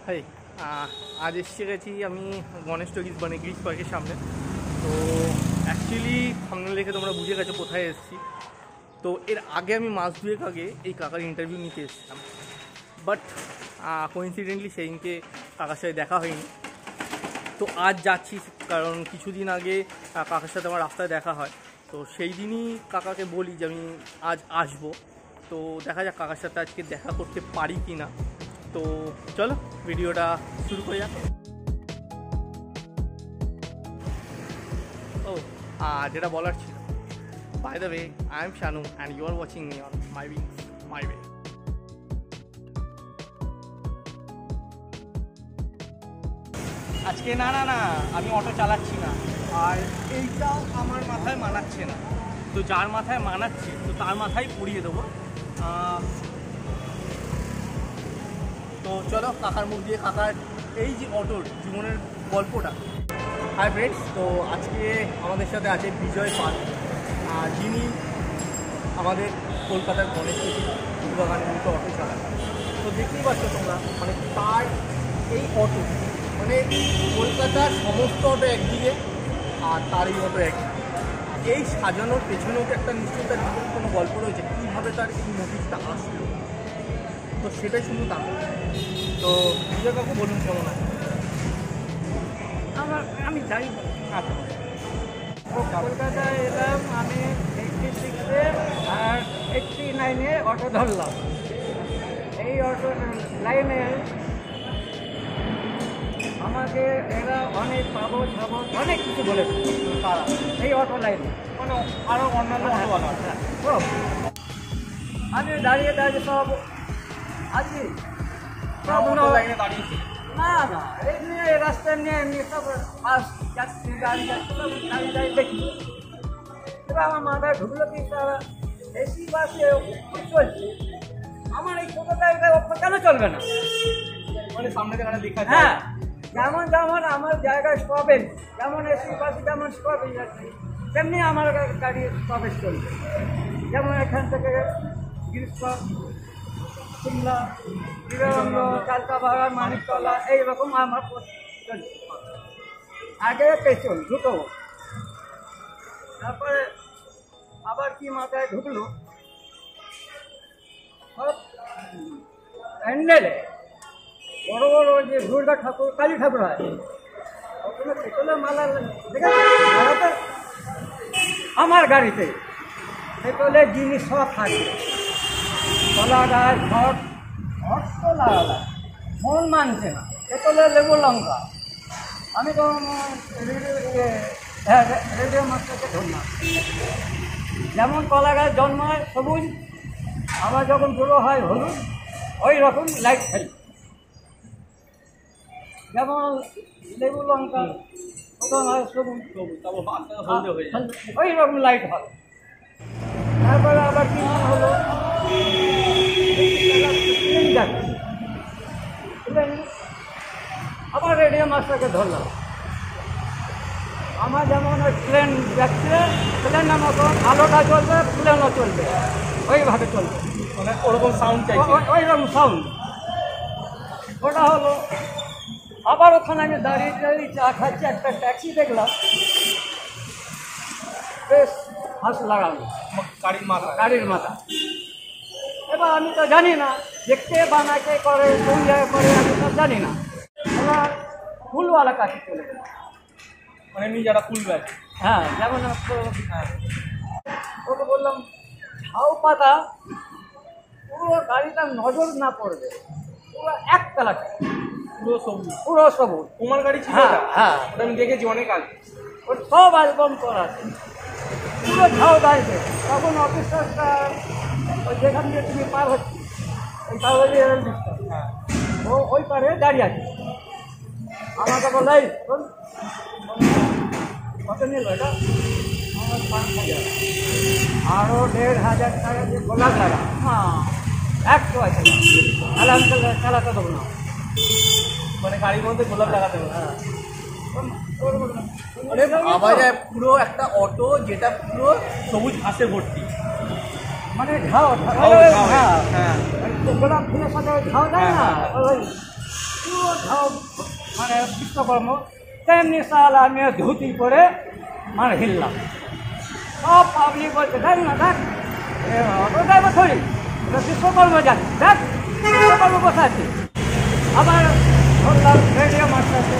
High, আজ এসে গেছি আমি গণেশ টকিজ মানে গ্রিস পার্কের সামনে। তো অ্যাকচুয়ালি সামনে লেখে তোমরা বুঝে গেছো কোথায় এসেছি। তো এর আগে আমি মাস দুয়েক আগে এই কাকার ইন্টারভিউ নিতে এসেছিলাম, বাট কোইন্সিডেন্টলি সেদিনকে কাকার সাথে দেখা হয়নি। তো আজ যাচ্ছি, কারণ কিছুদিন আগে কাকার সাথে আমার রাস্তায় দেখা হয়। তো সেই দিনই কাকাকে বলি যে আমি আজ আসবো। তো দেখা যাক কাকার সাথে আজকে দেখা করতে পারি কি না। তো চলো ভিডিওটা শুরু করে যাক। ও যেটা বলার ছিল, by the way I am Shanu and you are watching me on my wings my way. আজকে না আমি অটো চালাচ্ছি না, আর এইটাও আমার মাথায় মানাচ্ছে না। তো যার মাথায় মানাচ্ছে তো তার মাথায় পড়িয়ে দেবো। তো চলো কাকার মুখ দিয়ে কাকার এই যে অটোর জীবনের গল্পটা। হাই ফ্রেন্ডস, তো আজকে আমাদের সাথে আছে বিজয় পাল, যিনি আমাদের কলকাতার গণেশ টকিজ ফুলবাগানের মতো অটো চালান। তো দেখতেই পাচ্ছ তোমরা, মানে তার এই অটো, মানে কলকাতার সমস্ত অটো একদিকে আর তার এই অটো একদিকে। এই সাজানোর পেছনেও তো একটা নিশ্চয়ই তার জীবনের কোনো গল্প রয়েছে, কীভাবে তার এই মোটিভটা আসলো। তো সেটাই শুধু তা। তো বিজয় কাকু বলুন কেমন আছে? আমি যাই আচ্ছা, কলকাতায় এলাম আমি 86-এ আর 89-এ অটো ধরলাম। এই অটো লাইনে আমাকে এরা অনেক পাবো ছাবো অনেক কিছু বলেছে তারা এই অটো লাইনে, মানে আরও অন্যান্য অটোওয়ালা। তো আমি দাঁড়িয়ে সব আছি, সব লাইনে দাঁড়িয়েছি না এমনি রাস্তায় নিয়ে এমনি সব বাস যাচ্ছি, গাড়ি যাচ্ছে, সব দাঁড়িয়ে দেখি। এবার আমার মাথায় ঢুকলো কি এসি বাসে চলছে, আমার এই ছোটো গাড়িটা কেন চলবে না? মানে সামনে থেকে দেখা যায়। হ্যাঁ, যেমন আমার জায়গায় স্টপেজ, যেমন এসি বাসে যেমন স্টপেজ আছে তেমনি আমার গাড়ির স্টপেজ চলবে। যেমন এখান থেকে গ্রীষ্ম, সিমলা, বিবেকানন্দ, চালতাবাগান, মানিকতলা এইরকম আমার চলছে। আগে পেছন দুটো, তারপরে আবার কি মাথায় ঢুকলো, সব প্যান্ডেলে বড় বড় যে দুর্গা ঠাকুর, কালী ঠাকুর হয়, ওখানে পেছনে মালা দেখেছে আমার গাড়িতে পেছনে জিনিস সব থাকে, কলা গাছ, ঘট তো লাগালা, মন মানছে না। পেছনে লেবু লঙ্কা, আমি তো রেডিও মাস্টারকে ধরলাম। যেমন কলা গাছ জন্মায় সবুজ, আবার যখন বড়ো হয় হলুদ, ওই রকম লাইট ফেলি। যেমন লেবু লঙ্কা প্রথম হয় সবুজ, ওই রকম লাইট হয়। তারপরে আবার কি মনে হলো, আবার রেডিও মাস্টারকে ধরলাম। আমার যেমন ওই প্লেন যাচ্ছে, প্লেনের মতন আলোটা চলবে, প্লেনও চলবে, ওইভাবে চলবে, মানে ওরকম সাউন্ড চাইছে, ওই রকম সাউন্ড। ওটা হলো। আবার ওখানে আমি দাঁড়িয়ে চা খাচ্ছি, একটা ট্যাক্সি দেখলাম বেশ হাঁস লাগানো গাড়ির মাথা। এবার আমি তো জানি না দেখতে বানাকে করে কোন জায়গায় করে, আমি তো জানি না। ওরা ফুলওয়ালা কাছে চলে গেল, মানে এমনি যারা ফুল ব্যাগ। হ্যাঁ, যেমন ওকে বললাম ঝাউ পাতা পুরো গাড়িটা নজর না পড়বে, পুরো এক কালার, পুরো সবুজ। তোমার গাড়ি ছিল? হ্যাঁ, ওটা আমি দেখেছি অনেক আগে। ওর সব অ্যালবাম করা আছে, পুরো ঝাউ দাঁড়িয়ে। তখন অফিসারটা ওই যেখান দিয়ে তুমি পার হচ্ছি, ওই কাগজে ওই পারে দাঁড়িয়ে আছে। আমাকে বলল এই কত নিল এটা? আমার 5,000, আরও 1,500 টাকা দিয়ে গোলাপ লাগা। হ্যাঁ, 100 আছে, তাহলে আমি চালাতে দেবো না। মানে গাড়ির মধ্যে গোলাপ লাগাতে হবে। হ্যাঁ, মানে আবার পুরো একটা অটো যেটা পুরো সবুজ ঘাসে ভর্তি, মানে ঝাউ, হ্যাঁ গোলাপ ফুলের সাথে ঝাউ দেয় না, পুরো সব মানে বিশ্বকর্ম, তেমনি সাল আমি ধুতি করে মানে হিললাম। সব পাবলিক বলছে দেখ না দেখ অটো ড্রাইভার থরি, এটা বিশ্বকর্ম যাচ্ছে, দেখ বিশ্বকর্ম বসে আছে। আবার ধরলাম রেডিও মাস্টারকে,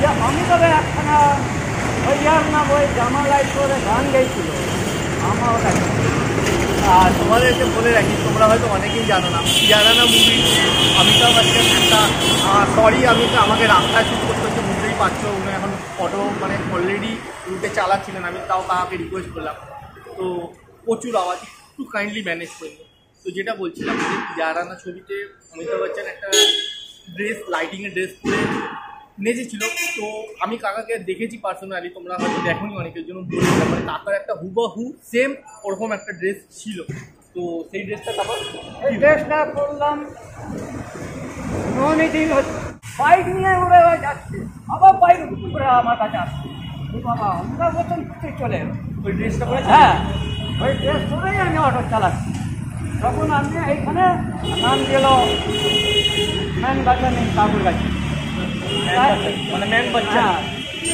যে আমি তবে একখানা ওই ইয়ার নাম ওই জামা লাইট করে গান গাইছিল আমার ওটা। আর তোমাদেরকে বলে রাখি, তোমরা হয়তো অনেকেই জানো না, ইয়ারানা মুভি অমিতাভ বচ্চন একটা সরি আমি তো আমাকে রাস্তায় শুট করতে হচ্ছে, বুঝতেই পারছো উনি এখন অটো মানে অলরেডি রুটে চালাচ্ছিলেন, আমি তাও কাকে রিকোয়েস্ট করলাম, তো প্রচুর আওয়াজ, একটু কাইন্ডলি ম্যানেজ করে নিও। তো যেটা বলছিলাম যে ইয়ারানা ছবিতে অমিতাভ বচ্চন একটা ড্রেস, লাইটিংয়ের ড্রেস পরে নেচেছিল। তো আমি কাকাকে দেখেছি পার্সোনালি, তোমরা হয়তো দেখোনি, অনেকের জন্য বলেছিলাম, মানে কাকার একটা হুবহু সেম ওরকম একটা ড্রেস ছিল। তো সেই ড্রেসটা তারপর এই ড্রেসটা করলাম দিন হচ্ছে, বাইক নিয়ে উড়ে যাচ্ছে, আবার বাইক করে আমার কাছে আসছে, বাবা আমরা মতন চলে এলো। ওই ড্রেসটা পরে হ্যাঁ ওই ড্রেস পরেই আমি অটো চালাচ্ছি। তখন আমি এইখানে নাম দিল ম্যান বাজার নেই কাকুর কাছে, মানে ম্যান বাচ্চা হ্যাঁ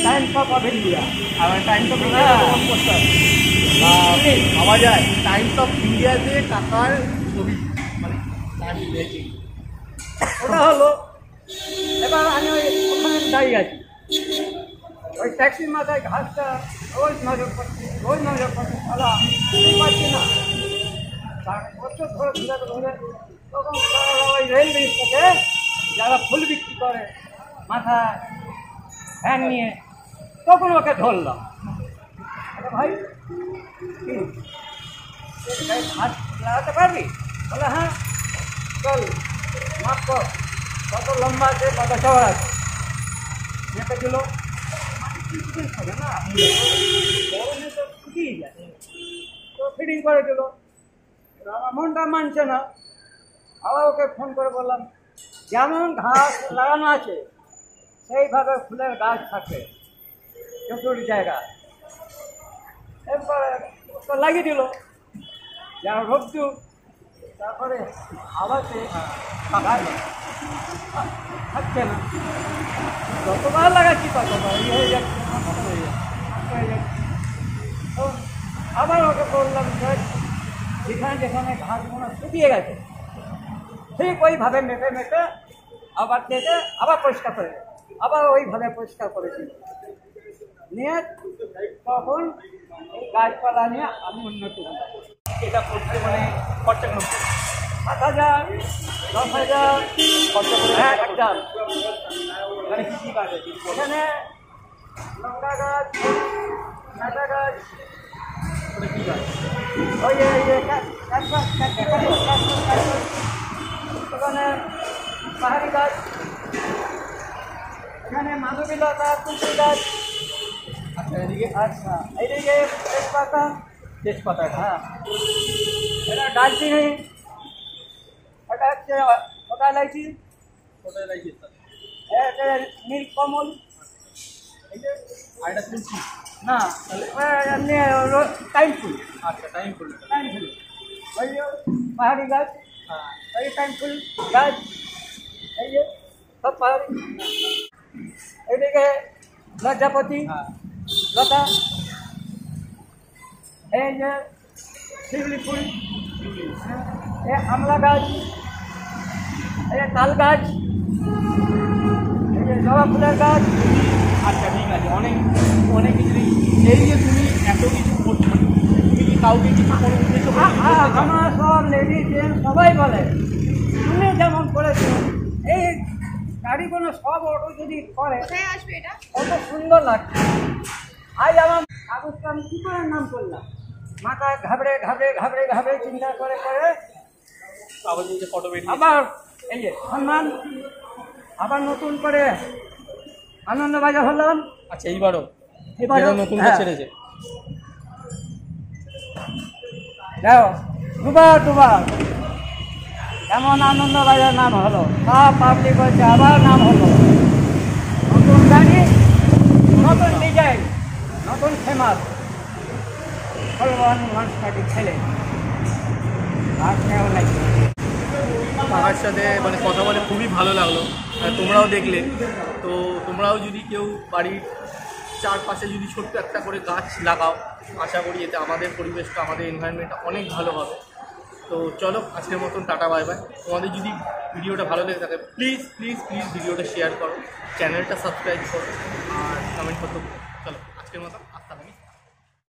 টাইমস অফ ইন্ডিয়া। আমার টাইমস অফ ইন্ডিয়া পোস্টার পাওয়া যায়, টাইমস অফ ইন্ডিয়াতে কাকার ছবি মানে টাইম দিয়েছি। ওটা হলো, এবার আমি ওই ওখানে দাঁড়িয়ে আছি, ওই ট্যাক্সির মাথায় ঘাসটা রোজ নজর করছি, রোজ নজর করছি, তাহলে আমি পাচ্ছি না, তার বছর ধরে ধরে তখন ওই রেল ব্রিজ থেকে যারা ফুল বিক্রি করে মাথায় ভ্যান নিয়ে, তখন ওকে ধরলাম, ভাই কি ভাই হাত লাগাতে পারবি? বলে হ্যাঁ চল মাপ কর, কত লম্বা আছে কত চওড়া আছে, মেপে দিল। হবে না গরমে তো শুকিয়ে যায়, তো ফিটিং করে দিল। আমার মনটা মানছে না, আবার ওকে ফোন করে বললাম যেমন ঘাস লাগানো আছে সেইভাবে ফুলের গাছ থাকে চতুর জায়গা, এরপরে তো লাগিয়ে দিল যেন রোদ্দু, তারপরে আবাসে থাকছে না, যতবার লাগাচ্ছি ততবার ইয়ে হয়ে যাচ্ছে, নষ্ট হয়ে যাচ্ছে। তো আবার ওকে বললাম যেখানে যেখানে ঘাসগুলো শুকিয়ে গেছে ঠিক ওইভাবে মেপে মেপে আবার কেটে আবার পরিষ্কার করে দেয়, আবার ওইভাবে পরিষ্কার করেছি নিয়ে তখন এই গাছপালা নিয়ে আমি উন্নতি হলাম। এটা করতে মানে খরচা কেন? 7,000 10,000 খরচা করে 1,000। মানে কী কী কাজ আছে? এখানে লঙ্কা গাছ, কাঁচা গাছ, ওটা কী গাছ? ওই ওখানে পাহাড়ি গাছ, এখানে মাধবীলতা, তুলসী গাছ। আচ্ছা এদিকে আচ্ছা এইদিকে তেজপাতা, তেজপাতা, হ্যাঁ এটা দালচিনি, এটা হচ্ছে ওটা এলাইচি, ওটা লাগিয়ে এটা নীলকমল, আর এটা তুলসী। না এমনি টাইম ফুল, আচ্ছা টাইম ফুল। টাইম ফুল ওই যে পাহাড়ি গাছ, হ্যাঁ ওই টাইম ফুল গাছ, এই যে সব পাহাড়ি। এইদিকে লজ্জাপতি, হ্যাঁ লতা, এই যে শিউলি ফুল, এই আমলা গাছ, এই তাল গাছ, এই যে জবা ফুলের গাছ। আচ্ছা ঠিক আছে, অনেক অনেক কিছু। এই যে তুমি এত কিছু করছো, তুমি কি কাউকে কিছু কোনো উদ্দেশ্য করে কিছু করতে চাও? আমার সব লেডিস জেন্টস সবাই বলে তুমি যেমন করেছো এই গাড়িগুলো সব অটো যদি করে কত সুন্দর লাগছে। আজ আমার কাগজটা আমি কী করে নাম করলাম, মাথায় ঘাবড়ে ঘাবড়ে ঘাবড়ে ঘাবড়ে চিন্তা করে করে আবার যে ফটো বেরিয়ে আবার এই যে সম্মান, আবার নতুন করে আনন্দবাজার হলাম। আচ্ছা এইবারও এবারও নতুন হ্যাঁ। ছেড়েছে। দেখো দুবার এমন আনন্দবাজার নাম হলো, সব পাবলিক হচ্ছে আবার নাম হলো, নতুন গাড়ি, নতুন ডিজাইন, নতুন ফেমাস ফলবান মানুষ পার্টি ছেলে আর কেউ নাই। কাকার সাথে মানে কথা বলে খুবই ভালো লাগলো। তোমরাও দেখলে, তো তোমরাও যদি কেউ বাড়ির চারপাশে যদি ছোট্ট একটা করে গাছ লাগাও, আশা করি এতে আমাদের পরিবেশটা, আমাদের এনভায়রনমেন্টটা অনেক ভালো হবে। তো চলো আজকের মতন টাটা বাই বাই। তোমাদের যদি ভিডিওটা ভালো লেগে থাকে প্লিজ প্লিজ প্লিজ ভিডিওটা শেয়ার করো, চ্যানেলটা সাবস্ক্রাইব করো আর কমেন্ট করতে। চলো আজকের মতন আসসালামু আলাইকুম।